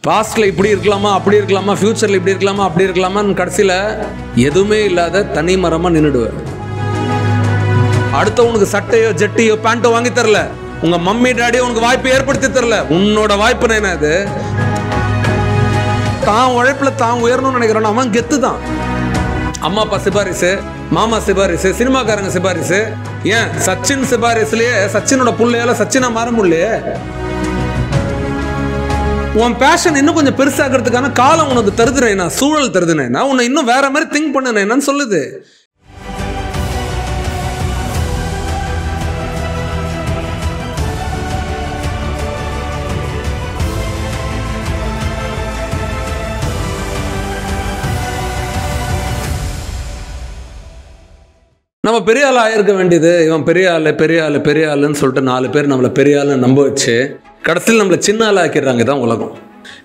பாஸ்ட்ல இப்படி இருக்கலாமா, அப்படி இருக்கலாமா, ஃபியூச்சர்ல இப்படி இருக்கலாமா, அப்படி இருக்கலாமான்னு கடைசியில் எதுவுமே இல்லாத தனி மரமா நின்றுடுவேன். அடுத்தவனுக்கு சட்டையோ ஜெட்டியோ பேண்டோ வாங்கி தரல, உங்க மம்மி டாடியோ உனக்கு வாய்ப்பு ஏற்படுத்தி தரல. உன்னோட வாய்ப்பு என்ன? அது தான் உழைப்புல தான் உயரணும்னு நினைக்கிறோம். அவன் கெத்து தான். அம்மா அப்பா சிபாரிசு, மாமா சிபாரிசு, சினிமாக்காரங்க சிபாரிசு, ஏன் சச்சின் சிபாரிசுலயே சச்சினோட புள்ளையால சச்சினா மாற முடியலையே. உன் பேஷன் இன்னும் கொஞ்சம் பெருசாகிறதுக்கான காலம் உனக்கு தருதுனேனா, சூழல் தருதுனேனா, உன்னை இன்னும் வேற மாதிரி திங்க் பண்ணுனேன்னு சொல்லுது. நம்ம பெரிய ஆள் ஆயிருக்க வேண்டியது, இவன் பெரிய ஆளு பெரிய ஆளு பெரிய ஆளுன்னு சொல்லிட்டு 4 பேர் நம்மளை பெரிய ஆளுன்னு நம்ப வச்சு கடைசியில் நம்மளை சின்ன ஆள் ஆக்கிடுறாங்க. தான் உலகம்.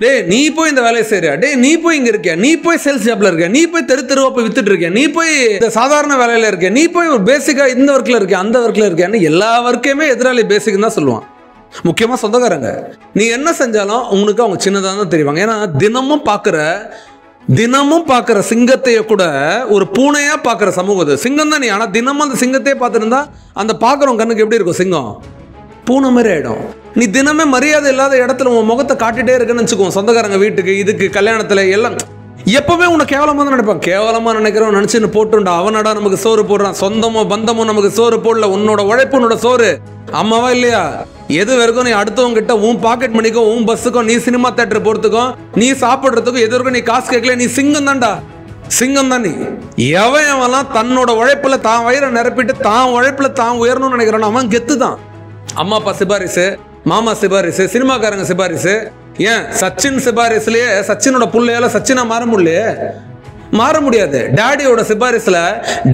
டே நீ போய் இந்த வேலையை செய்யறியா, டே நீ போய் இங்கே இருக்கியா, நீ போய் சேல்ஸ் ஜாப்ல இருக்கியா, நீ போய் தெருவா போய் வித்துட்டு இருக்கியா, நீ போய் இந்த சாதாரண வேலையில இருக்கியா, நீ போய் ஒரு பேசிக்கா இந்த ஒர்க்கில் இருக்கியா, அந்த ஒர்க்கில் இருக்கியான்னு எல்லா ஒர்க்கையுமே எதிராளி பேசிக்குன்னு தான் சொல்லுவான். முக்கியமாக சொந்தக்காரங்க. நீ என்ன செஞ்சாலும் உங்களுக்கு அவங்க சின்னதாக தான் தெரிவாங்க. ஏன்னா தினமும் பார்க்குற சிங்கத்தையே கூட ஒரு பூனையா பார்க்குற சமூகம் அது. சிங்கம் தான் நீ. ஆனால் தினமும் அந்த சிங்கத்தையே பார்த்துருந்தா அந்த பார்க்குறவங்க கண்ணுக்கு எப்படி இருக்கும்? சிங்கம் பூனை மாதிரி ஆகிடும். நீ தினமே மரியாதை இல்லாத இடத்துல உன் முகத்தை காட்டிகிட்டே இருக்குன்னு வச்சுக்குவோம். சொந்தக்காரங்க வீட்டுக்கு, இதுக்கு, கல்யாணத்தில் எல்லாம் எப்பவுமே உன்னை கேவலமாக தான் நினைப்பான். கேவலமாக நினைக்கிறவன் நினச்சின்னு போட்டுண்டா. அவனடா நமக்கு சோறு போடுறான். சொந்தமோ பந்தமோ நமக்கு சோறு போடல. உன்னோட உழைப்பு உன்னோட சோறு. அம்மாவா இல்லையா? எது வரைக்கும் நீ அடுத்தவங்க கிட்ட உன் பாக்கெட் மணிக்கும் உன் பஸ்ஸுக்கும் நீ சினிமா தேட்டர் போறதுக்கும் நீ சாப்பிட்றதுக்கும் எது வரைக்கும் நீ காசு கேட்கல, நீ சிங்கம் தான்டா. சிங்கம் தான் நீ. எவன்லாம் தன்னோட உழைப்புல தான் வயிறை நிரப்பிட்டு தான் உழைப்புல தான் உயரணும்னு நினைக்கிறான் அவன் கெத்து தான். அம்மா அப்பா சிபாரிசு, மாமா சிபாரிசு, சினிமாக்காரங்க சிபாரிசு, ஏன் சச்சின் சிபாரிசுலயே சச்சினோட புள்ளையால சச்சினா மாற முடியலையே. மாற முடியாது. டாடியோட சிபாரிசுல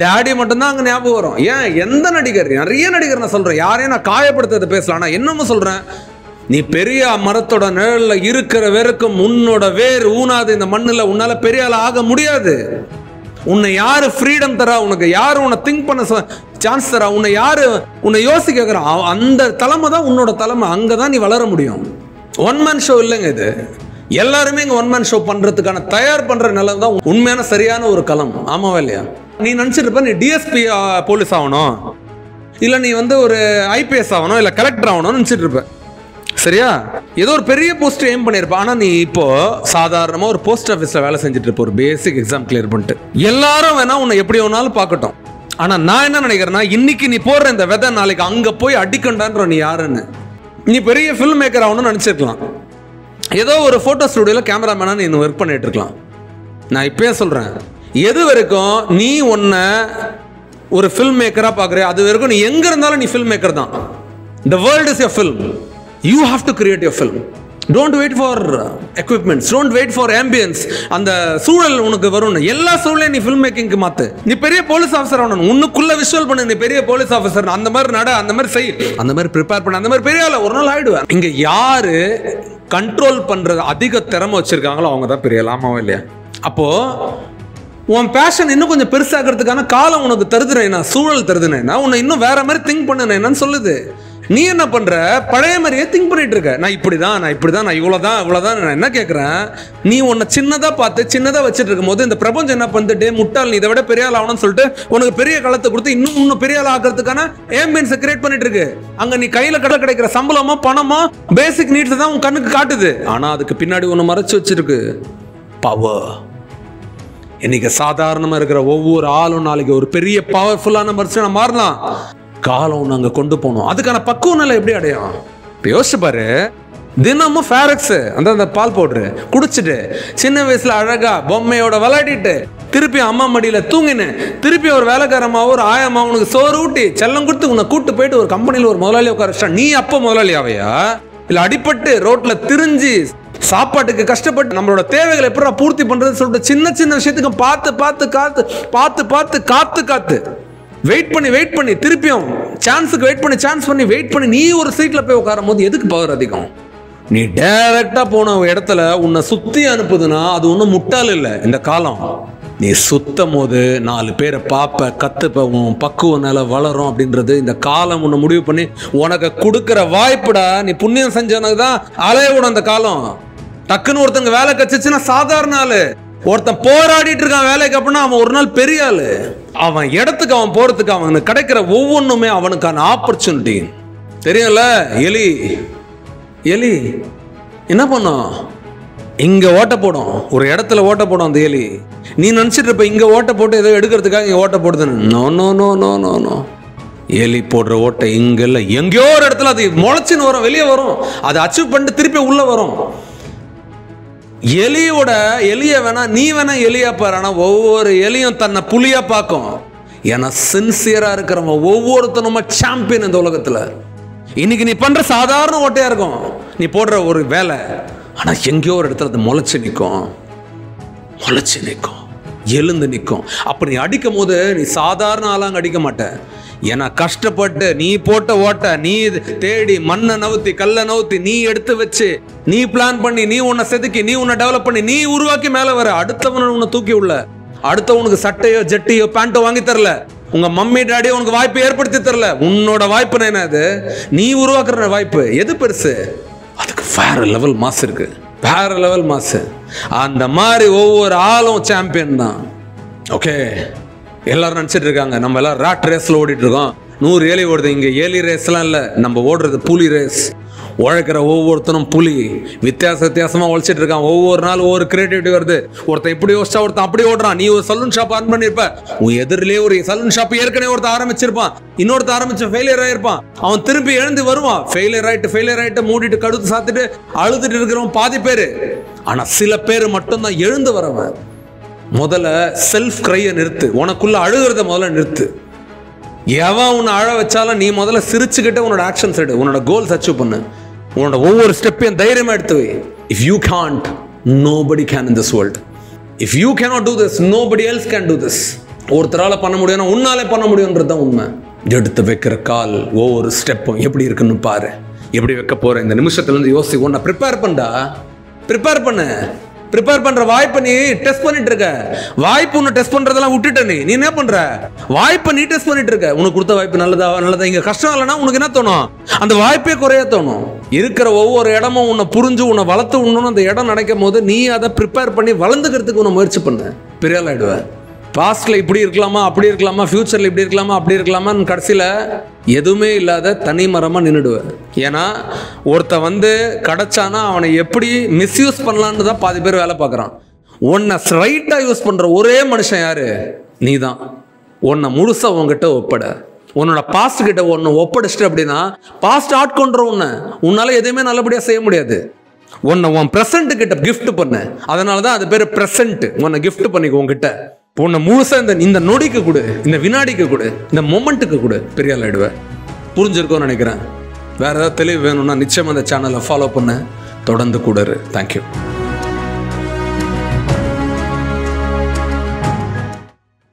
டாடி மட்டும்தான் அங்க ஞாபகம் வரும். ஏன் எந்த நடிகர், நிறைய நடிகர் நான் சொல்றேன், யாரையும் நான் காயப்படுத்துறது பேசலாம். நான் என்னமோ சொல்றேன், நீ பெரிய மரத்தோட நிழல்ல இருக்கிற வரைக்கும் உன்னோட வேர் ஊனாது இந்த மண்ணுல. உன்னால பெரிய ஆள் ஆக முடியாது. உன்னை யாரு ஃப்ரீடம் தரா, உனக்கு யாரு உன்னை திங்க் பண்ண சான்ஸ் தரா, உன்னை யாரு உன்னை யோசிக்க வைக்கிறான், அந்த தலைமை தான் உன்னோட தலைமை. அங்கதான் நீ வளர முடியும். ஒன் மேன் ஷோ இல்லைங்க இது. எல்லாருமே இங்க ஒன் மேன் ஷோ பண்றதுக்கான தயார் பண்ற நிலம் தான் உண்மையான சரியான ஒரு களம். ஆமாவா இல்லையா? நீ நினைச்சிட்டு இருப்ப நீ டிஎஸ்பி போலீஸ் ஆகணும், இல்ல நீ ஒரு ஐபிஎஸ் ஆகணும், இல்ல கலெக்டர் ஆகணும்னு நினைச்சிட்டு இருப்ப. சரியா? ஏதோ ஒரு பெரிய போஸ்ட் எய்ம் பண்ணிருப்ப. ஆனா நீ இப்போ சாதாரணமா ஒரு போஸ்ட் ஆஃபீஸ்ல வேலை செஞ்சுட்டு இருப்ப, ஒரு பேசிக் எக்ஸாம் கிளியர் பண்ணிட்டு. எல்லாரும் வேணா உன்னை எப்படி வேணாலும் பார்க்கட்டும். ஆனா நான் என்ன நினைக்கிறேன்னா, இன்னைக்கு நீ போடுற இந்த விதை நாளைக்கு அங்க போய் அடிக்கண்டான்ற நீ யாருன்னு. நீ பெரிய ஃபில்ம் மேக்கர் ஆகணும்னு நினைச்சிருக்கலாம். ஏதோ ஒரு போட்டோ ஸ்டுடியோல கேமராமேனா நீ ஒர்க் பண்ணிட்டு இருக்கலாம். நான் இப்பயே சொல்றேன், எது வரைக்கும் நீ உன்னை ஒரு ஃபில்ம் மேக்கரா பாக்குற அது வரைக்கும் நீ எங்க இருந்தாலும் நீ ஃபில்ம் மேக்கர் தான். The world is your film. You have to create your film. Don't wait for equipments. Don't wait for ambience. அந்த சூழல் உனக்கு வரும். எல்லா சூழலையும் நீ ஃபில்ம் மேக்கிங்க்கு மாத்து. நீ பெரிய போலீஸ் ஆஃபீஸர் ஆகணும். உன்னுக்குள்ள விஷுவல் பண்ணு. நீ பெரிய போலீஸ் ஆஃபீஸர், அந்த மாதிரி நட, அந்த மாதிரி செய், அந்த மாதிரி ப்ரிப்பேர் பண்ண, அந்த மாதிரி பெரிய ஆள ஒரு நாள் ஆயிடுவேன். இங்க யாரு கண்ட்ரோல் பண்றது அதிக திறமை வச்சிருக்காங்களோ அவங்க தான் பெரிய ஆமாவா இல்லையா? அப்போ உன் பேஷன் இன்னும் கொஞ்சம் பெருசாகிறதுக்கான காலம் உனக்கு தருதுனேனா, சூழல் தருதுனேனா, உன்னை இன்னும் வேற மாதிரி திங்க் பண்ணுனேன்னு சொல்லுது. நீ என்ன பண்ற? பழைய மாதிரியே திங்க் பண்ணிட்டு இருக்க. நான் இப்படிதான், நான் இவ்வளவுதான். நான் என்ன கேட்கறேன், நீ உன்னை சின்னதா பார்த்து சின்னதா வச்சுட்டு இருக்கும் போது இந்த பிரபஞ்சம் என்ன பண்ணிட்டு, முட்டாள் நீ இதை விட பெரிய ஆள் ஆகணும்னு சொல்லிட்டு உனக்கு பெரிய களத்தை கொடுத்து இன்னும் பெரிய ஆள் ஆகிறதுக்கான ஆம்பியன்ஸை கிரியேட் பண்ணிட்டு இருக்கு. அங்க நீ கையில கிடைக்கிற சம்பளமோ பணமோ பேசிக் நீட்ஸ் தான் உன் கண்ணுக்கு காட்டுது. ஆனா அதுக்கு பின்னாடி ஒண்ணு மறைச்சு வச்சிருக்கு, பவர். இன்னைக்கு சாதாரணமா இருக்கிற ஒவ்வொரு ஆளும் நாளைக்கு ஒரு பெரிய பவர்ஃபுல்லான மனுஷனா மாறலாம். காலம் நாங்க கொண்டு போனோம். அதுக்கான பக்குவ நிலை எப்படி அடையும்? யோசிச்சு பாரு. தினமும் ஃபேரக்ஸ் அந்த பால் பவுடரு குடிச்சிட்டு சின்ன வயசுல அழகா பொம்மையோட விளையாடிட்டு திருப்பி அம்மா மடியில தூங்கினு திருப்பி ஒரு வேலைக்காரமாவோ ஒரு ஆயமா உனக்கு சோறு ஊட்டி செல்லம் கொடுத்து உன்னை கூட்டு போயிட்டு ஒரு கம்பெனியில் ஒரு முதலாளி உட்கார, நீ அப்போ முதலாளி ஆவையா? இல்ல அடிப்பட்டு ரோட்ல திரிஞ்சு சாப்பாட்டுக்கு கஷ்டப்பட்டு நம்மளோட தேவைகளை எப்படி பூர்த்தி பண்றது சொல்லிட்டு சின்ன சின்ன விஷயத்துக்கு பார்த்து காத்து வெயிட் பண்ணி திருப்பியும் சான்ஸுக்கு வெயிட் பண்ணி நீ ஒரு சீட்ல போய் உட்காரும் போது எதுக்கு பவர் அதிகம்? நீ டைரக்டா போன இடத்துல உன்னை சுத்தி அனுப்புதுன்னா அது ஒன்றும் முட்டாள் இல்லை. இந்த காலம் நீ சுத்தம் போது 4 பேரை பார்ப்ப, கத்துப்ப, உன் பக்குவ நிலை வளரும் அப்படின்றது இந்த காலம் உன்னை முடிவு பண்ணி உனக்கு கொடுக்குற வாய்ப்புடா. நீ புண்ணியம் செஞ்சவனுக்கு தான் அலைய விடும் அந்த காலம். டக்குன்னு ஒருத்தங்க வேலை கிடைச்சிச்சுன்னா சாதாரண ஆளு. ஒருத்தன் போராடிட்டு இருக்கான் வேலைக்கு அப்படின்னா அவன் ஒரு நாள் பெரிய ஆளு. அவன் இடத்துக்கு அவன் போறதுக்கு அவனுக்கு கிடைக்கிற ஒவ்வொன்றுமே அவனுக்கான ஆப்பர்ச்சுனிட்டி. தெரியல, எலி என்ன பண்ணும்? இங்க ஓட்ட போடும், ஒரு இடத்துல ஓட்ட போடும் அந்த எலி. நீ நினைச்சிட்டு இருப்ப இங்க ஓட்ட போட்டு ஏதோ எடுக்கிறதுக்காக இங்க ஓட்ட போடுதுன்னு. No no no no no no. எலி போடுற ஓட்டை இங்க இல்ல, எங்கேயோ ஒரு இடத்துல அது முளைச்சின்னு வரும், வெளியே வரும், அதை அச்சீவ் பண்ணிட்டு திருப்பி உள்ள வரும். எலிய வேணா நீ வேணா எலியா பாரு, ஆனா ஒவ்வொரு எலியும் தன்னை புலியா பார்க்கும். ஏன்னா சின்சியரா இருக்கிறவங்க ஒவ்வொருத்தனும் சாம்பியன் இந்த உலகத்துல. இன்னைக்கு நீ பண்ற சாதாரண ஓட்டையா இருக்கும், நீ போடுற ஒரு வேலை, ஆனா எங்கேயோ ஒரு இடத்துல அது முளைச்சு நிற்கும், எழுந்து நிற்கும். அப்படி நீ அடிக்கும் போது நீ சாதாரண ஆளாங்க அடிக்க மாட்ட. ஏன்னா கஷ்டப்பட்டு நீ போட்ட ஓட்ட, நீ தேடி மண்ணை நவுத்தி கல்லை நவுத்தி நீ எடுத்து வச்சு நீ பிளான் பண்ணி நீ உன்னை செதுக்கி நீ உன்னை டெவலப் பண்ணி நீ உருவாக்கி மேல வர. அடுத்தவனை உன்னை தூக்கி உள்ள, அடுத்தவனுக்கு சட்டையோ ஜட்டியோ பேண்டோ வாங்கி தரல, உங்க மம்மி டாடியோ உனக்கு வாய்ப்பு ஏற்படுத்தி தரல. உன்னோட வாய்ப்பு என்ன? அது நீ உருவாக்குற வாய்ப்பு. எது பெருசு? அதுக்கு வேற லெவல் மாஸ் இருக்கு, வேற லெவல் மாஸ். அந்த மாதிரி ஒவ்வொரு ஆளும் சாம்பியன் தான். ஓகே, எல்லாரும் நினச்சிட்டு இருக்காங்க நம்ம எல்லாம் ராட் ரேஸ்ல ஓடிட்டு இருக்கோம், 100 ஏலி ஓடுது. இங்க ஏலி ரேஸ்லாம் இல்லை, நம்ம ஓடுறது புலி ரேஸ். உழைக்கிற ஒவ்வொருத்தனும் புலி, வித்தியாசமா உழைச்சிட்டு இருக்கான். ஒவ்வொரு நாள் ஒவ்வொரு கிரியேட்டிவிட்டி வருது. ஒருத்தன் இப்படி யோசிச்சா ஒருத்தன் அப்படி ஓடுறான். நீ ஒரு சலூன் ஷாப் ஆன் பண்ணிருப்ப, உன் எதிரிலே ஒரு சலூன் ஷாப் ஏற்கனவே ஒருத்தன் ஆரம்பிச்சிருப்பான், இன்னொருத்த ஆரம்பிச்ச ஃபெயிலியர் ஆயிருப்பான். அவன் திருப்பி எழுந்து வருவான், ஃபெயிலியர் ஆயிட்டு மூடிட்டு கடுத்து சாத்திட்டு அழுதுட்டு இருக்கிறவன் பாதி பேரு. ஆனா சில பேர் மட்டும்தான் எழுந்து வரவன். முதல்ல செல்ஃப் கிரையை நிறுத்து, உனக்குள்ள அழுகிறத முதல்ல நிறுத்து. எவன் உன்னை அழ வச்சாலும் நீ முதல்ல சிரிச்சுக்கிட்டு உன்னோட ஆக்ஷன்ஸ் எடு, உன்னோட கோல்ஸ் அச்சீவ் பண்ணு, உன்னோட ஒவ்வொரு ஸ்டெப்பையும் தைரியமா எடுத்து வை. If you can't, nobody can in this world. If you cannot do this, nobody else can do this. ஒருத்தரால பண்ண முடியும்னா உன்னாலே பண்ண முடியும்ன்றது தான் உண்மை. எடுத்து வைக்கிற கால் ஒவ்வொரு ஸ்டெப்பும் எப்படி இருக்குன்னு பாரு, எப்படி வைக்க போற இந்த நிமிஷத்துல இருந்து யோசி. உன்னை ப்ரிப்பேர் பண்ற வாய்ப்பை நீ டெஸ்ட் பண்ணிட்டு இருக்க. வாய்ப்பு ஒன்று டெஸ்ட் பண்றதெல்லாம் விட்டுட்ட. நீ என்ன பண்ற? வாய்ப்பை நீ டெஸ்ட் பண்ணிட்டு இருக்க. உனக்கு கொடுத்த வாய்ப்பு நல்லதா இங்க கஷ்டம் இல்லைன்னா உனக்கு என்ன தோணும்? அந்த வாய்ப்பே குறைய தோணும். இருக்கிற ஒவ்வொரு இடமும் உன்னை புரிஞ்சு உன்னை வளர்த்து உண்ணணும். அந்த இடம் நினைக்கும் போது நீ அதை ப்ரிப்பேர் பண்ணி வளர்ந்துக்கிறதுக்கு உன்னை முயற்சி பண்ணு, பெரிய ஆள் ஆயிடுவ. பாஸ்ட்ல இப்படி இருக்கலாமா, அப்படி இருக்கலாமா, ஃபியூச்சர்ல இப்படி இருக்கலாமா, அப்படி இருக்கலாமான்னு கடைசியில எதுவுமே இல்லாத தனி மரமா நின்றுடுவேன். ஏன்னா ஒருத்த கிடைச்சானா அவனை எப்படி மிஸ்யூஸ் பண்ணலான்னு தான் பாதி பேர் வேலை பார்க்குறான். உன்னை ரைட்டா யூஸ் பண்ற ஒரே மனுஷன் யாரு? நீ தான். உன்னை முழுசா உன்கிட்ட ஒப்பட, உன்னோட பாஸ்ட் கிட்ட ஒன்னு ஒப்படைச்சிட்டு அப்படின்னா பாஸ்ட் ஆட்கொன்ற உன்னால எதுவுமே நல்லபடியா செய்ய முடியாது. உன் பிரசன்ட் கிட்ட கிஃப்ட் பண்ண, அதனாலதான் அது பேரு பிரசன்ட். உன்னை கிஃப்ட் பண்ணிக்கோ, உங்ககிட்ட உன்னை முழுசா இந்த நொடிக்கு கொடு, இந்த வினாடிக்கு கொடு, இந்த மொமெண்ட்டுக்கு கொடு, பெரிய ஆள் ஆயிடுவேன். புரிஞ்சிருக்கோன்னு நினைக்கிறேன். வேற ஏதாவது தெளிவு வேணும்னா நிச்சயம் அந்த சேனலை ஃபாலோ பண்ண, தொடர்ந்து கூட இரு. தேங்க்யூ.